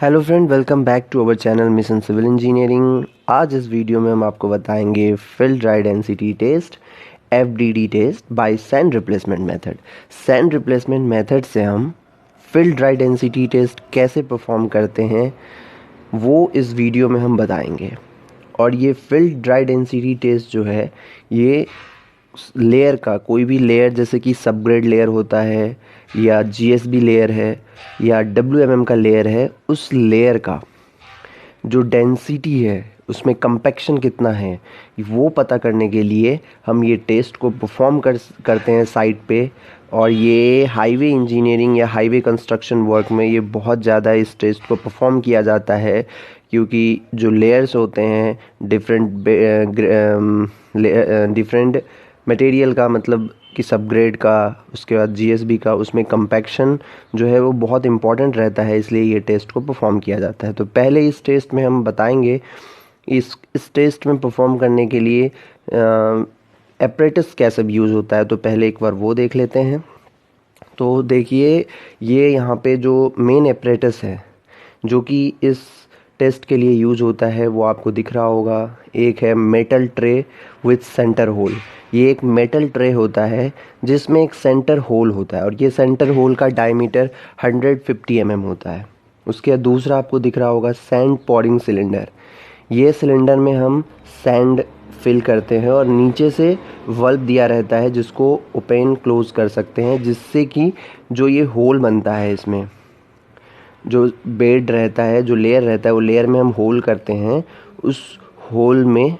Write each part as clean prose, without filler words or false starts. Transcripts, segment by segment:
Hello friend, welcome back to our channel mission civil engineering. आज इस video में हम आपको बताएंगे field dry density test FDD test by sand replacement method. Sand replacement method से हम फील्ड ड्राई डेंसिटी टेस्ट कैसे perform करते हैं वो इस वीडियो में हम बताएंगे। और ये फील्ड ड्राई डेंसिटी टेस्ट जो है ये लेयर का कोई भी लेयर, जैसे कि सबग्रेड लेयर होता है या GSB लेयर है या WMM का लेयर है, उस लेयर का जो डेंसिटी है उसमें कंपैक्शन कितना है वो पता करने के लिए हम ये टेस्ट को परफॉर्म करते हैं साइट पे। और ये हाईवे इंजीनियरिंग या हाईवे कंस्ट्रक्शन वर्क में ये बहुत ज़्यादा इस टेस्ट को परफॉर्म किया जाता है, क्योंकि जो लेयर्स होते हैं डिफरेंट मटेरियल का, मतलब कि सबग्रेड का, उसके बाद GSB का, उसमें कंपैक्शन जो है वो बहुत इंपॉर्टेंट रहता है, इसलिए ये टेस्ट को परफॉर्म किया जाता है। तो पहले इस टेस्ट में हम बताएंगे इस टेस्ट में परफॉर्म करने के लिए एपरेटस कैसे यूज़ होता है। तो पहले एक बार वो देख लेते हैं। तो देखिए, ये यहाँ पे जो मेन एपरेटस है जो कि इस टेस्ट के लिए यूज़ होता है वो आपको दिख रहा होगा। एक है metal tray with centre hole. ये एक मेटल ट्रे होता है जिसमें एक सेंटर होल होता है और ये सेंटर होल का डायमीटर 150 mm होता है। उसके बाद दूसरा आपको दिख रहा होगा सैंड पॉरिंग सिलेंडर। ये सिलेंडर में हम सैंड फिल करते हैं और नीचे से वल्व दिया रहता है जिसको ओपन क्लोज कर सकते हैं, जिससे कि जो ये होल बनता है, इसमें जो बेड रहता है, जो लेयर रहता है, वो लेयर में हम होल करते हैं। उस होल में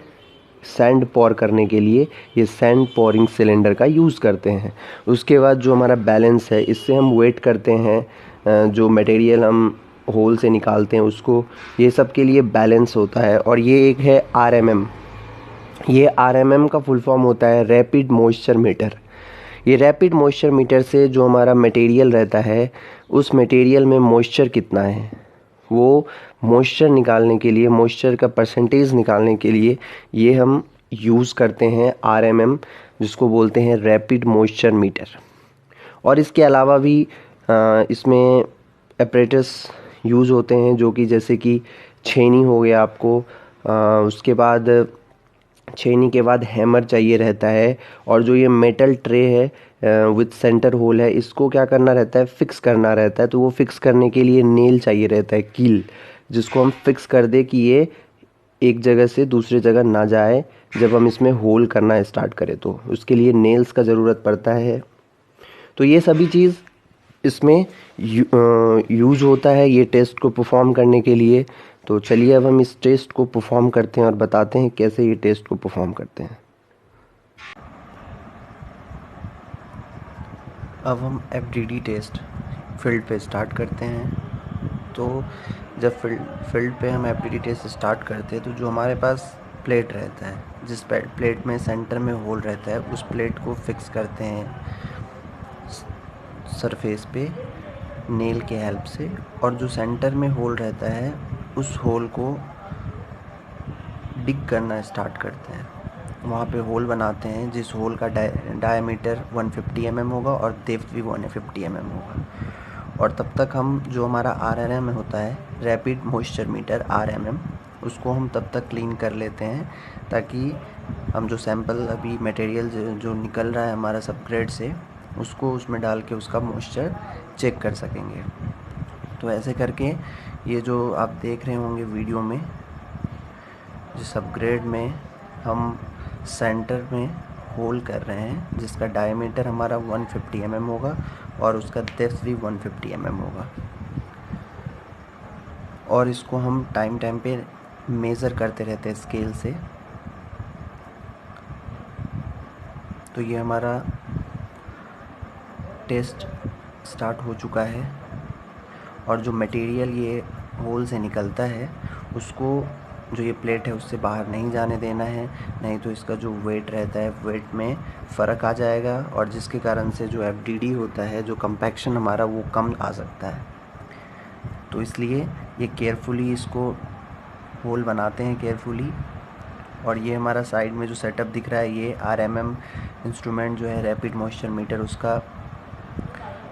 सैंड पॉर करने के लिए ये सैंड पॉरिंग सिलेंडर का यूज़ करते हैं। उसके बाद जो हमारा बैलेंस है, इससे हम वेट करते हैं जो मटेरियल हम होल से निकालते हैं उसको। ये सब के लिए बैलेंस होता है। और ये एक है RMM। ये RMM का फुल फॉर्म होता है रैपिड मॉइस्चर मीटर। ये रैपिड मॉइस्चर मीटर से जो हमारा मटेरियल रहता है उस मटेरियल में मॉइस्चर कितना है वो मॉइस्चर निकालने के लिए, मॉइस्चर का परसेंटेज निकालने के लिए ये हम यूज़ करते हैं RMM, जिसको बोलते हैं रैपिड मॉइस्चर मीटर। और इसके अलावा भी इसमें एपरेटस यूज़ होते हैं, जो कि जैसे कि छेनी हो गया आपको, उसके बाद छेनी के बाद हैमर चाहिए रहता है। और जो ये मेटल ट्रे है विथ सेंटर होल है, इसको क्या करना रहता है, फिक्स करना रहता है। तो वो फिक्स करने के लिए नेल चाहिए रहता है, कील, जिसको हम फिक्स कर दे कि ये एक जगह से दूसरी जगह ना जाए जब हम इसमें होल करना स्टार्ट करें। तो उसके लिए नेल्स का ज़रूरत पड़ता है। तो ये सभी चीज़ इसमें यूज़ होता है ये टेस्ट को परफॉर्म करने के लिए। तो चलिए अब हम इस टेस्ट को परफॉर्म करते हैं और बताते हैं कैसे ये टेस्ट को परफॉर्म करते हैं। अब हम FDD टेस्ट फील्ड पे स्टार्ट करते हैं। तो जब फील्ड पे हम FDD टेस्ट स्टार्ट करते हैं तो जो हमारे पास प्लेट रहता है, जिस प्लेट में सेंटर में होल रहता है, उस प्लेट को फिक्स करते हैं सरफेस पे नेल के हेल्प से। और जो सेंटर में होल रहता है उस होल को डिग करना स्टार्ट करते हैं। वहाँ पे होल बनाते हैं जिस होल का डायमीटर 150 mm होगा और डेप्थ भी 150 mm होगा। और तब तक हम जो हमारा RMM होता है, रैपिड मॉइस्चर मीटर RMM, उसको हम तब तक क्लीन कर लेते हैं ताकि हम जो सैंपल अभी मटेरियल जो निकल रहा है हमारा सबग्रेड से, उसको उसमें डाल के उसका मॉइस्चर चेक कर सकेंगे। तो ऐसे करके ये जो आप देख रहे होंगे वीडियो में, जो सबग्रेड में हम सेंटर में होल कर रहे हैं जिसका डायमीटर हमारा 150 mm होगा और उसका डेप्थ भी 150 mm होगा। और इसको हम टाइम पे मेज़र करते रहते हैं स्केल से। तो ये हमारा टेस्ट स्टार्ट हो चुका है। और जो मटेरियल ये होल से निकलता है उसको, जो ये प्लेट है, उससे बाहर नहीं जाने देना है, नहीं तो इसका जो वेट रहता है, वेट में फ़र्क आ जाएगा और जिसके कारण से जो FDD होता है, जो कंपैक्शन हमारा, वो कम आ सकता है। तो इसलिए ये केयरफुली इसको होल बनाते हैं केयरफुली। और ये हमारा साइड में जो सेटअप दिख रहा है, ये RMM इंस्ट्रूमेंट जो है रैपिड मॉइस्चर मीटर, उसका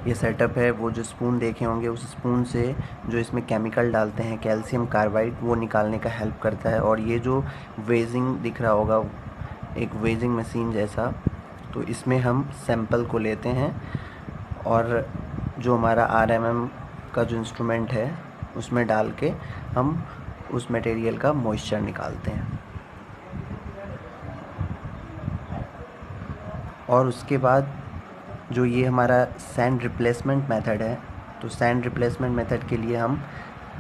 ये सेटअप है। वो जो स्पून देखे होंगे, उस स्पून से जो इसमें केमिकल डालते हैं कैल्शियम कार्बाइड, वो निकालने का हेल्प करता है। और ये जो वेजिंग दिख रहा होगा, एक वेजिंग मशीन जैसा, तो इसमें हम सैंपल को लेते हैं और जो हमारा RMM का जो इंस्ट्रूमेंट है उसमें डाल के हम उस मटेरियल का मॉइस्चर निकालते हैं। और उसके बाद जो ये हमारा सैंड रिप्लेसमेंट मेथड है, तो सैंड रिप्लेसमेंट मेथड के लिए हम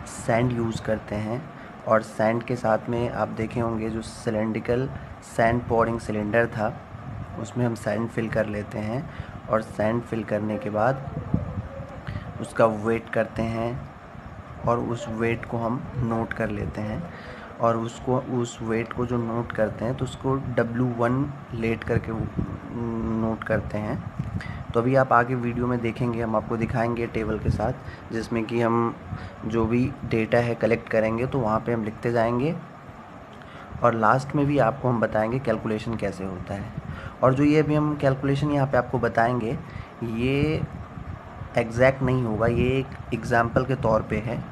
सैंड यूज़ करते हैं। और सैंड के साथ में आप देखे होंगे जो सिलेंड्रिकल सैंड पोरिंग सिलेंडर था, उसमें हम सैंड फिल कर लेते हैं। और सैंड फिल करने के बाद उसका वेट करते हैं और उस वेट को हम नोट कर लेते हैं। और उस वेट को जो नोट करते हैं तो उसको W1 लेट करके नोट करते हैं। तो अभी आप आगे वीडियो में देखेंगे, हम आपको दिखाएंगे टेबल के साथ, जिसमें कि हम जो भी डेटा है कलेक्ट करेंगे तो वहाँ पे हम लिखते जाएंगे। और लास्ट में भी आपको हम बताएंगे कैलकुलेशन कैसे होता है। और जो ये अभी हम कैलकुलेशन यहाँ पे आपको बताएंगे, ये एग्जैक्ट नहीं होगा, ये एक एग्ज़ाम्पल के तौर पे है।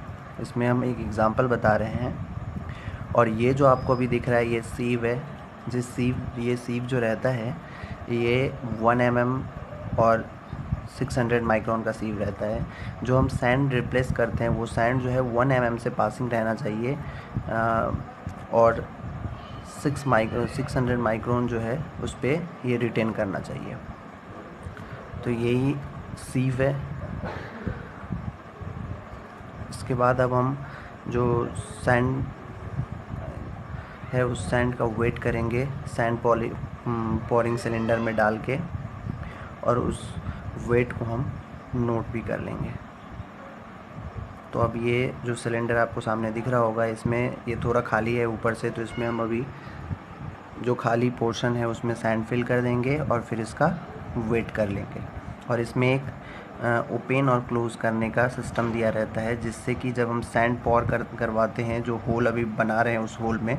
इसमें हम एक एग्ज़ाम्पल बता रहे हैं। और ये जो आपको अभी दिख रहा है, ये सीव है। ये सीव जो रहता है, ये 1 mm और 600 माइक्रोन का सीव रहता है। जो हम सैंड रिप्लेस करते हैं, वो सैंड जो है 1 mm से पासिंग रहना चाहिए। और 600 माइक्रोन जो है उस पर ये रिटेन करना चाहिए। तो यही सीव है। इसके बाद अब हम जो सैंड है उस सैंड का वेट करेंगे सैंड पोरिंग सिलेंडर में डाल के, और उस वेट को हम नोट भी कर लेंगे। तो अब ये जो सिलेंडर आपको सामने दिख रहा होगा, इसमें ये थोड़ा खाली है ऊपर से, तो इसमें हम अभी जो खाली पोर्शन है उसमें सैंड फिल कर देंगे और फिर इसका वेट कर लेंगे। और इसमें एक ओपन और क्लोज़ करने का सिस्टम दिया रहता है, जिससे कि जब हम सैंड करवाते हैं, जो होल अभी बना रहे हैं उस होल में,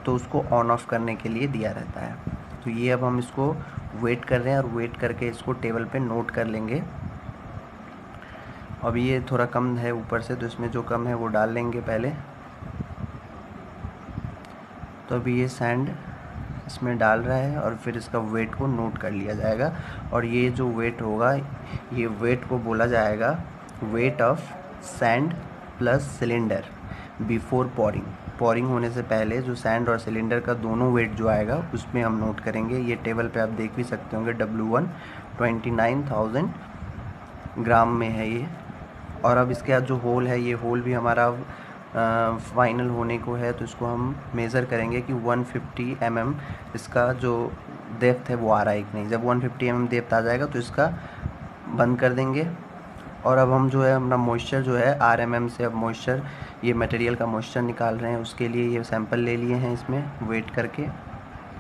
तो उसको ऑन ऑफ करने के लिए दिया रहता है। तो ये अब हम इसको वेट कर रहे हैं और वेट करके इसको टेबल पे नोट कर लेंगे। अब ये थोड़ा कम है ऊपर से, तो इसमें जो कम है वो डाल लेंगे पहले। तो अभी ये सैंड इसमें डाल रहा है और फिर इसका वेट को नोट कर लिया जाएगा। और ये जो वेट होगा, ये वेट को बोला जाएगा wait of sand plus cylinder before pouring होने से पहले जो सैंड और सिलेंडर का दोनों वेट जो आएगा उसमें हम नोट करेंगे। ये टेबल पे आप देख भी सकते होंगे, W1 29,000 ग्राम में है ये। और अब इसके बाद जो होल है, ये होल भी हमारा फाइनल होने को है, तो इसको हम मेज़र करेंगे कि 150 mm इसका जो डेप्थ है वो आ रहा है कि नहीं। जब 150 mm डेप्थ आ जाएगा तो इसका बंद कर देंगे। और अब हम जो है अपना मॉइस्चर जो है RMM से अब मॉइस्चर, ये मटेरियल का मॉइस्चर निकाल रहे हैं। उसके लिए ये सैंपल ले लिए हैं इसमें वेट करके।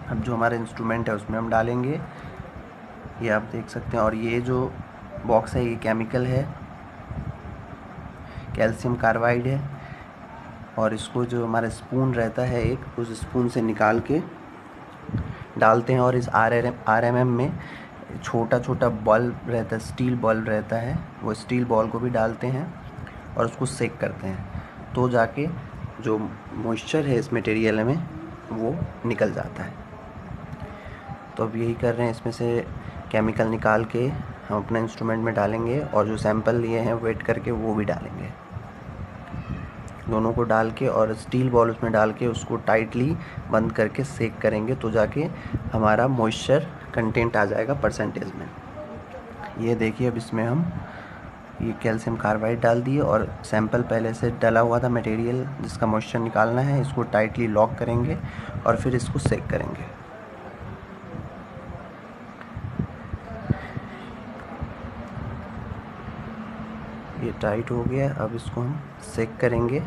अब जो हमारा इंस्ट्रूमेंट है उसमें हम डालेंगे, ये आप देख सकते हैं। और ये जो बॉक्स है ये केमिकल है, कैल्शियम कार्बाइड है। और इसको जो हमारा स्पून रहता है एक, उस स्पून से निकाल के डालते हैं। और इस RMM में छोटा छोटा बल्ब रहता है, स्टील बल्ब रहता है, वो स्टील बॉल को भी डालते हैं और उसको सेक करते हैं, तो जाके जो मॉइस्चर है इस मटेरियल में वो निकल जाता है। तो अब यही कर रहे हैं, इसमें से केमिकल निकाल के हम अपना इंस्ट्रूमेंट में डालेंगे और जो सैंपल लिए हैं वेट करके वो भी डालेंगे। दोनों को डाल के और स्टील बॉल उसमें डाल के उसको टाइटली बंद करके सेक करेंगे, तो जाके हमारा मॉइस्चर कंटेंट आ जाएगा परसेंटेज में। ये देखिए, अब इसमें हम ये कैल्शियम कार्बाइड डाल दिए और सैंपल पहले से डला हुआ था मटेरियल जिसका मॉइस्चर निकालना है, इसको टाइटली लॉक करेंगे और फिर इसको सेक करेंगे। ये टाइट हो गया, अब इसको हम सेक करेंगे।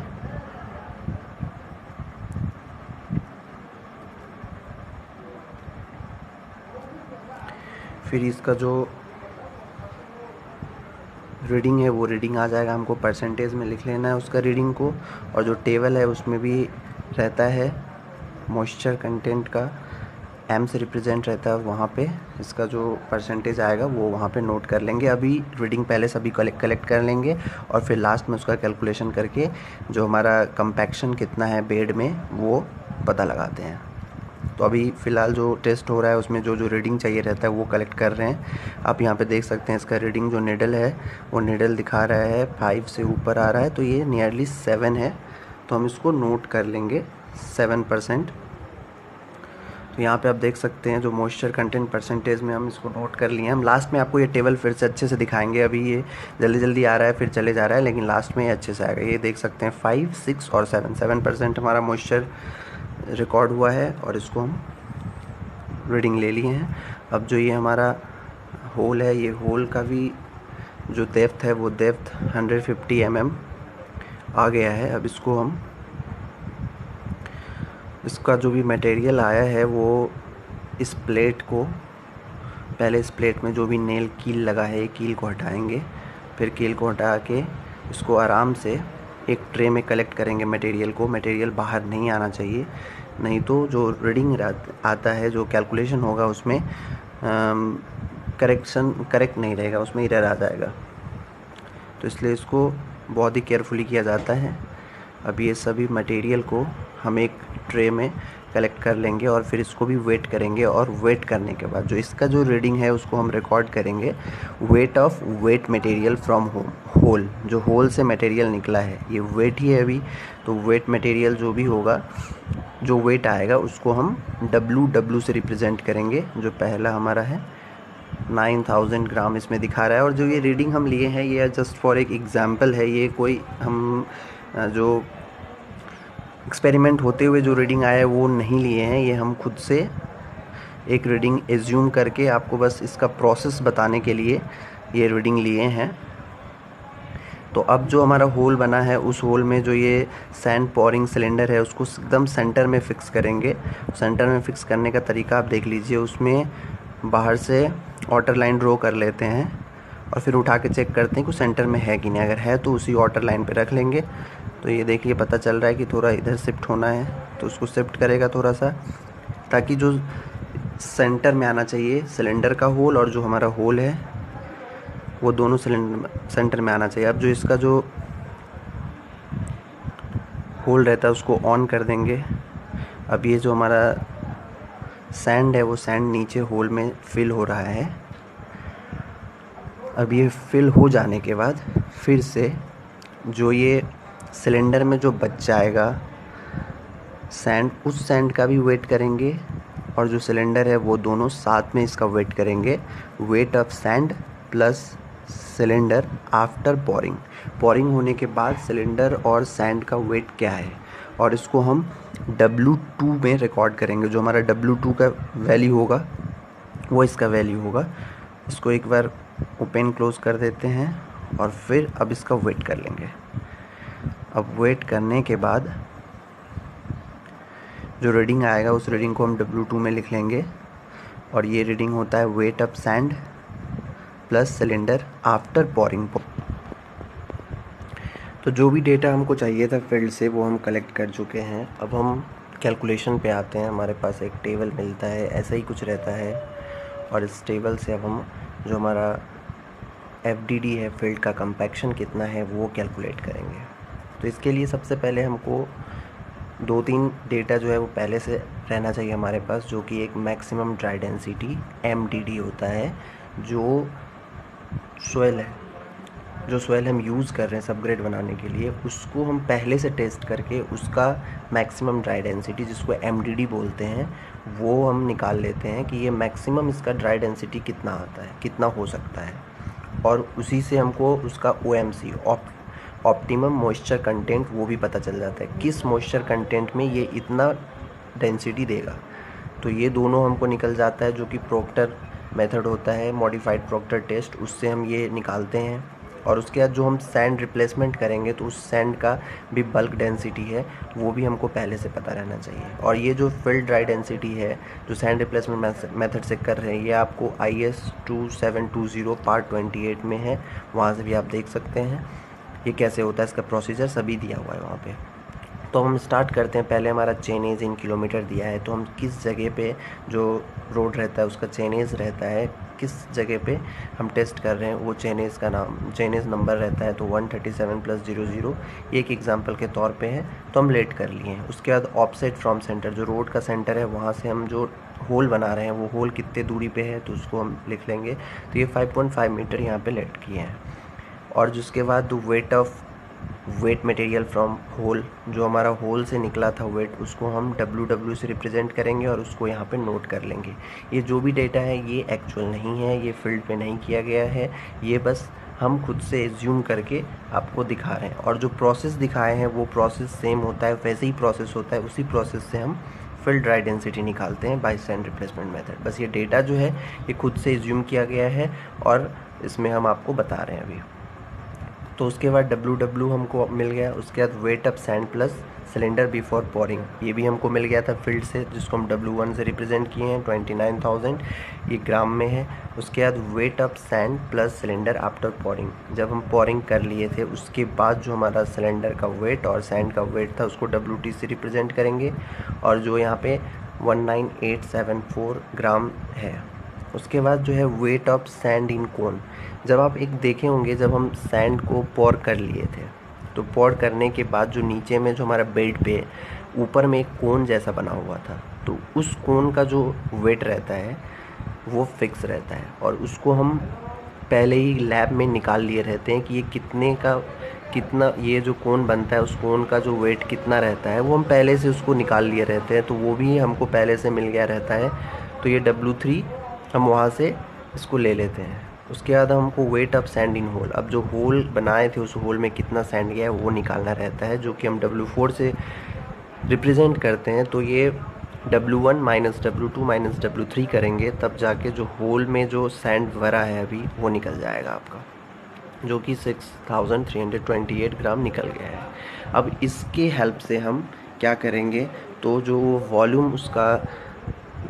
फिर इसका जो रीडिंग है वो रीडिंग आ जाएगा, हमको परसेंटेज में लिख लेना है उसका रीडिंग को। और जो टेबल है उसमें भी रहता है मॉइस्चर कंटेंट का एम से रिप्रेजेंट रहता है वहाँ पे इसका जो परसेंटेज आएगा वो वहाँ पे नोट कर लेंगे। अभी रीडिंग पहले सभी कलेक्ट कर लेंगे और फिर लास्ट में उसका कैलकुलेशन करके जो हमारा कंपैक्शन कितना है बेड में वो पता लगाते हैं। तो अभी फ़िलहाल जो टेस्ट हो रहा है उसमें जो रीडिंग चाहिए रहता है वो कलेक्ट कर रहे हैं। आप यहाँ पे देख सकते हैं इसका रीडिंग जो निडल है वो निडल दिखा रहा है 5 से ऊपर आ रहा है, तो ये नियरली 7 है, तो हम इसको नोट कर लेंगे 7%। तो यहाँ पे आप देख सकते हैं जो मॉइस्चर कंटेंट परसेंटेज में हम इसको नोट कर लिए हैं। हम लास्ट में आपको ये टेबल फिर से अच्छे से दिखाएंगे। अभी ये जल्दी जल्दी आ रहा है फिर चले जा रहा है, लेकिन लास्ट में ये अच्छे से आएगा। ये देख सकते हैं 5, 6 और 7% हमारा मॉइस्चर रिकॉर्ड हुआ है और इसको हम रीडिंग ले लिए हैं। अब जो ये हमारा होल है, ये होल का भी जो डेप्थ है वो डेप्थ 150 mm आ गया है। अब इसको हम इसका जो भी मटेरियल आया है वो इस प्लेट को पहले इस प्लेट में जो भी नेल कील लगा है कील को हटाएंगे, फिर कील को हटा के इसको आराम से एक ट्रे में कलेक्ट करेंगे मटेरियल को। मटेरियल बाहर नहीं आना चाहिए, नहीं तो जो रीडिंग आता है जो कैलकुलेशन होगा उसमें करेक्ट नहीं रहेगा, उसमें एरर आ जाएगा। तो इसलिए इसको बहुत ही केयरफुली किया जाता है। अब ये सभी मटेरियल को हम एक ट्रे में कलेक्ट कर लेंगे और फिर इसको भी वेट करेंगे, और वेट करने के बाद जो इसका जो रीडिंग है उसको हम रिकॉर्ड करेंगे। Weight of wet material from hole, जो होल से मटेरियल निकला है ये वेट ही है अभी, तो वेट मटेरियल जो भी होगा जो वेट आएगा उसको हम डब्ल्यू से रिप्रेजेंट करेंगे। जो पहला हमारा है 9000 ग्राम इसमें दिखा रहा है, और जो ये रीडिंग हम लिए हैं ये जस्ट फॉर एक एग्जांपल है। ये कोई हम जो एक्सपेरिमेंट होते हुए जो रीडिंग आया है वो नहीं लिए हैं, ये हम खुद से एक रीडिंग एज्यूम करके आपको बस इसका प्रोसेस बताने के लिए ये रीडिंग लिए हैं। तो अब जो हमारा होल बना है उस होल में जो ये सैंड पोरिंग सिलेंडर है उसको एकदम सेंटर में फ़िक्स करेंगे। सेंटर में फ़िक्स करने का तरीका आप देख लीजिए, उसमें बाहर से वाटर लाइन ड्रॉ कर लेते हैं और फिर उठा के चेक करते हैं कि सेंटर में है कि नहीं। अगर है तो उसी वाटर लाइन पे रख लेंगे। तो ये देखिए पता चल रहा है कि थोड़ा इधर शिफ्ट होना है, तो उसको शिफ्ट करेगा थोड़ा सा, ताकि जो सेंटर में आना चाहिए सिलेंडर का होल और जो हमारा होल है वो दोनों सेंटर में आना चाहिए। अब जो इसका जो होल रहता है उसको ऑन कर देंगे। अब ये जो हमारा सैंड है वो सैंड नीचे होल में फिल हो रहा है। अब ये फिल हो जाने के बाद फिर से जो ये सिलेंडर में जो बच जाएगा सैंड, उस सैंड का भी वेट करेंगे, और जो सिलेंडर है वो दोनों साथ में इसका वेट करेंगे। Weight of sand plus cylinder after pouring होने के बाद सिलेंडर और सैंड का वेट क्या है, और इसको हम W2 में रिकॉर्ड करेंगे। जो हमारा W2 का वैल्यू होगा वो इसका वैल्यू होगा। इसको एक बार ओपन क्लोज कर देते हैं और फिर अब इसका वेट कर लेंगे। अब वेट करने के बाद जो रीडिंग आएगा उस रीडिंग को हम W2 में लिख लेंगे, और ये रीडिंग होता है wait of sand plus cylinder after pouring. तो जो भी डेटा हमको चाहिए था फील्ड से वो हम कलेक्ट कर चुके हैं। अब हम कैलकुलेशन पे आते हैं। हमारे पास एक टेबल मिलता है, ऐसा ही कुछ रहता है, और इस टेबल से अब हम जो हमारा FDD है फील्ड का कंपैक्शन कितना है वो कैलकुलेट करेंगे। तो इसके लिए सबसे पहले हमको 2-3 डेटा जो है वो पहले से रहना चाहिए हमारे पास, जो कि एक मैक्सिमम ड्राई डेंसिटी MDD होता है। जो सॉइल हम यूज़ कर रहे हैं सबग्रेड बनाने के लिए, उसको हम पहले से टेस्ट करके उसका मैक्सिमम ड्राई डेंसिटी जिसको MDD बोलते हैं वो हम निकाल लेते हैं कि ये मैक्सिमम इसका ड्राई डेंसिटी कितना आता है, कितना हो सकता है, और उसी से हमको उसका OMC ऑप्टिमम मॉइस्चर कंटेंट वो भी पता चल जाता है, किस मॉइस्चर कंटेंट में ये इतना डेंसिटी देगा। तो ये दोनों हमको निकल जाता है, जो कि प्रोक्टर मेथड होता है, मॉडिफाइड प्रोक्टर टेस्ट, उससे हम ये निकालते हैं। और उसके बाद जो हम सैंड रिप्लेसमेंट करेंगे तो उस सैंड का भी बल्क डेंसिटी है वो भी हमको पहले से पता रहना चाहिए। और ये जो फील्ड ड्राई डेंसिटी है जो सैंड रिप्लेसमेंट मेथड से कर रहे हैं ये आपको IS 2720 पार्ट 28 में है, वहाँ से भी आप देख सकते हैं ये कैसे होता है, इसका प्रोसीजर सभी दिया हुआ है वहाँ पे। तो हम स्टार्ट करते हैं। पहले हमारा चेन एज इन किलोमीटर दिया है, तो हम किस जगह पे जो रोड रहता है उसका चेन एज रहता है, किस जगह पे हम टेस्ट कर रहे हैं वो चेन एज का नाम, चेन एज नंबर रहता है। तो 137+00 ये एक एग्जांपल के तौर पे है, तो हम लेट कर लिए हैं। उसके बाद ऑफसेट फ्रॉम सेंटर, जो रोड का सेंटर है वहाँ से हम जो होल बना रहे हैं वो होल कितने दूरी पे है तो उसको हम लिख लेंगे। तो ये 5.5 मीटर यहाँ पे लेट किए हैं। और जिसके बाद वेट मटेरियल फ्रॉम होल, जो हमारा होल से निकला था वेट, उसको हम WW से रिप्रेजेंट करेंगे और उसको यहाँ पे नोट कर लेंगे। ये जो भी डेटा है ये एक्चुअल नहीं है, ये फील्ड पे नहीं किया गया है, ये बस हम खुद से एज्यूम करके आपको दिखा रहे हैं। और जो प्रोसेस दिखाए हैं वो प्रोसेस सेम होता है, वैसे ही प्रोसेस होता है, उसी प्रोसेस से हम फील्ड ड्राई डेंसिटी निकालते हैं बाय सैंड रिप्लेसमेंट मेथड। बस ये डेटा जो है ये खुद से एज्यूम किया गया है और इसमें हम आपको बता रहे हैं अभी। तो उसके बाद WW हमको मिल गया। उसके बाद wait of sand plus cylinder before pouring, ये भी हमको मिल गया था फील्ड से, जिसको हम W1 से रिप्रेजेंट किए हैं। 29,000 ये ग्राम में है। उसके बाद wait of sand plus cylinder after pouring, जब हम पोरिंग कर लिए थे उसके बाद जो हमारा सिलेंडर का वेट और सैंड का वेट था उसको WT से रिप्रेजेंट करेंगे, और जो यहाँ पे 19874 ग्राम है। उसके बाद जो है वेट ऑफ सैंड इन कोन, जब आप एक देखे होंगे जब हम सैंड को पोर कर लिए थे, तो पोर करने के बाद जो नीचे में जो हमारा बेड पे ऊपर में एक कोन जैसा बना हुआ था, तो उस कोन का जो वेट रहता है वो फिक्स रहता है, और उसको हम पहले ही लैब में निकाल लिए रहते हैं कि ये कितना ये जो कोन बनता है उस कोन का जो वेट कितना रहता है, वो हम पहले से उसको निकाल लिए रहते हैं, तो वो भी हमको पहले से मिल गया रहता है। तो ये W3 हम वहाँ से इसको ले लेते हैं। उसके बाद हमको weight of sand in hole, अब जो होल बनाए थे उस होल में कितना सैंड गया है वो निकालना रहता है, जो कि हम W4 से रिप्रेजेंट करते हैं। तो ये W1 minus W2 minus W3 करेंगे, तब जाके जो होल में जो सैंड भरा है अभी वो निकल जाएगा आपका, जो कि 6328 ग्राम निकल गया है। अब इसके हेल्प से हम क्या करेंगे, तो जो वॉल्यूम उसका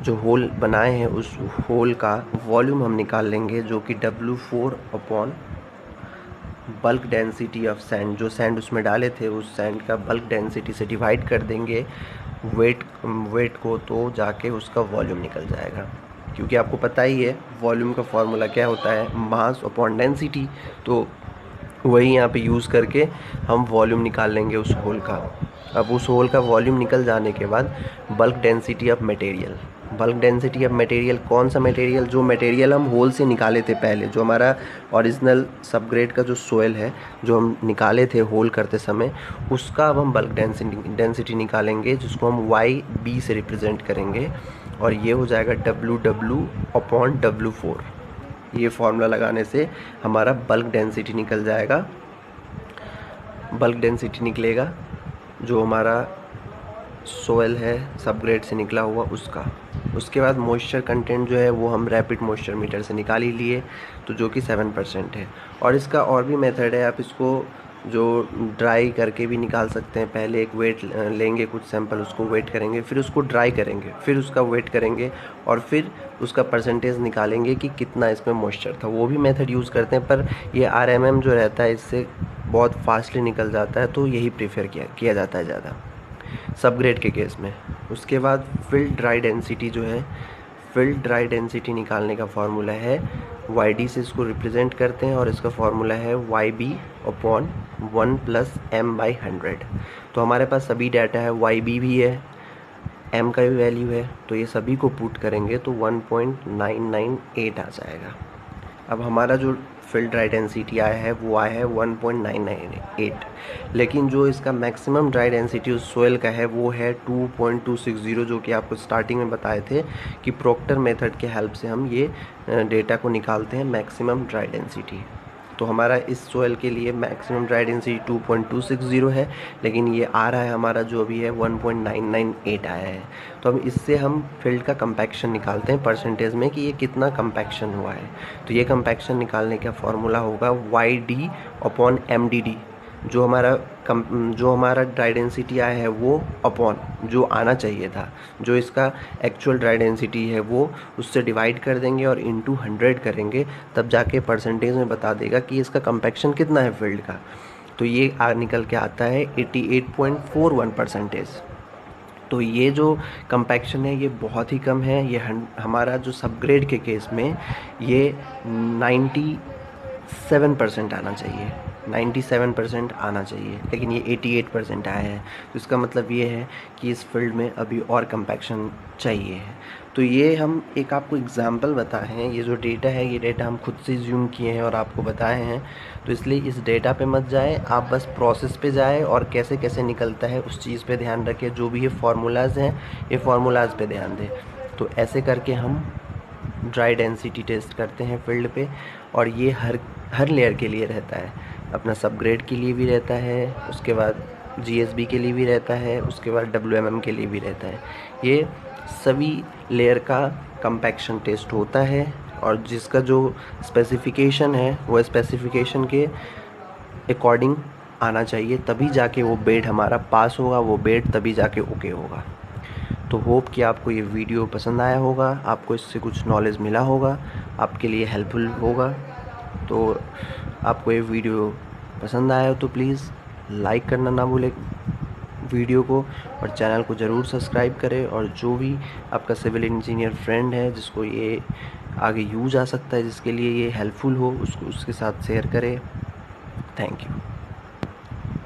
जो होल बनाए हैं उस होल का वॉल्यूम हम निकाल लेंगे, जो कि W4 upon bulk density of sand, जो सैंड उसमें डाले थे उस सैंड का बल्क डेंसिटी से डिवाइड कर देंगे वेट को, तो जाके उसका वॉल्यूम निकल जाएगा। क्योंकि आपको पता ही है वॉल्यूम का फॉर्मूला क्या होता है, मास अपॉन डेंसिटी, तो वही यहाँ पे यूज़ करके हम वॉल्यूम निकाल लेंगे उस होल का। अब उस होल का वॉल्यूम निकल जाने के बाद bulk density of material, bulk density of material कौन सा मटेरियल, जो मटेरियल हम होल से निकाले थे पहले, जो हमारा ओरिजिनल सबग्रेड का जो सोयल है जो हम निकाले थे होल करते समय, उसका अब हम बल्क डेंसिटी निकालेंगे, जिसको हम YB से रिप्रेजेंट करेंगे, और ये हो जाएगा WW अपॉन W4। ये फॉर्मूला लगाने से हमारा बल्क डेंसिटी निकल जाएगा, बल्क डेंसिटी निकलेगा जो हमारा सोयल है सबग्रेड से निकला हुआ उसका। उसके बाद मॉइस्चर कंटेंट जो है वो हम रैपिड मॉइस्चर मीटर से निकाल ही लिए, तो जो कि 7% है। और इसका और भी मेथड है, आप इसको जो ड्राई करके भी निकाल सकते हैं। पहले एक वेट लेंगे, कुछ सैंपल, उसको वेट करेंगे, फिर उसको ड्राई करेंगे, फिर उसका वेट करेंगे, और फिर उसका परसेंटेज निकालेंगे कि कितना इसमें मॉइस्चर था। वो भी मेथड यूज़ करते हैं, पर ये RMM जो रहता है इससे बहुत फास्टली निकल जाता है, तो यही प्रीफर किया जाता है ज़्यादा सबग्रेड के केस में। उसके बाद फील्ड ड्राई डेंसिटी जो है, फील्ड ड्राई डेंसिटी निकालने का फार्मूला है YD से इसको रिप्रेजेंट करते हैं, और इसका फार्मूला है YB अपॉन 1 + m/100। तो हमारे पास सभी डाटा है, YB भी है, m का भी वैल्यू है, तो ये सभी को पुट करेंगे तो 1.998 आ जाएगा। अब हमारा जो फील्ड ड्राई डेंसिटी आया है वो आया है 1.998, लेकिन जो इसका मैक्सिमम ड्राई डेंसिटी उस सोयल का है वो है 2.260, जो कि आपको स्टार्टिंग में बताए थे कि प्रोक्टर मेथड के हेल्प से हम ये डेटा को निकालते हैं मैक्सिमम ड्राई डेंसिटी। तो हमारा इस सोयल के लिए मैक्सिमम ड्राई डेंसिटी 2.260 है, लेकिन ये आ रहा है हमारा जो भी है 1.998 आया है। तो अब इससे हम फील्ड का कंपैक्शन निकालते हैं परसेंटेज में कि ये कितना कंपैक्शन हुआ है। तो ये कंपैक्शन निकालने का फॉर्मूला होगा YD अपॉन MDD, जो हमारा ड्राई डेंसिटी आया है वो अपॉन जो आना चाहिए था, जो इसका एक्चुअल ड्राई डेंसिटी है वो उससे डिवाइड कर देंगे और इनटू 100 करेंगे, तब जाके परसेंटेज में बता देगा कि इसका कंपैक्शन कितना है फील्ड का। तो ये निकल के आता है 88.41%। तो ये जो कंपैक्शन है ये बहुत ही कम है। ये हमारा जो सबग्रेड के केस में ये 97% आना चाहिए, 97% आना चाहिए, लेकिन ये 88% आया है। तो इसका मतलब ये है कि इस फील्ड में अभी और कंपैक्शन चाहिए है। तो ये हम एक आपको एग्जांपल बताए हैं, ये जो डेटा है ये डेटा हम खुद से ज़ूम किए हैं और आपको बताए हैं। तो इसलिए इस डेटा पे मत जाए, आप बस प्रोसेस पे जाए और कैसे कैसे निकलता है उस चीज़ पे ध्यान रखें। जो भी ये फार्मूलाज हैं ये फार्मूलाज पे ध्यान दें। तो ऐसे करके हम ड्राई डेंसिटी टेस्ट करते हैं फील्ड पे, और ये हर लेयर के लिए रहता है। अपना सबग्रेड के लिए भी रहता है, उसके बाद जीएसबी के लिए भी रहता है, उसके बाद डब्ल्यूएमएम के लिए भी रहता है। ये सभी लेयर का कंपैक्शन टेस्ट होता है, और जिसका जो स्पेसिफिकेशन है वो स्पेसिफिकेशन के अकॉर्डिंग आना चाहिए, तभी जाके वो बेड हमारा पास होगा, वो बेड तभी जाके ओके होगा। तो होप कि आपको ये वीडियो पसंद आया होगा, आपको इससे कुछ नॉलेज मिला होगा, आपके लिए हेल्पफुल होगा। तो आपको ये वीडियो पसंद आया तो प्लीज़ लाइक करना ना भूलें वीडियो को, और चैनल को ज़रूर सब्सक्राइब करें। और जो भी आपका सिविल इंजीनियर फ्रेंड है जिसको ये आगे यूज आ सकता है, जिसके लिए ये हेल्पफुल हो, उसको उसके साथ शेयर करें। Thank you.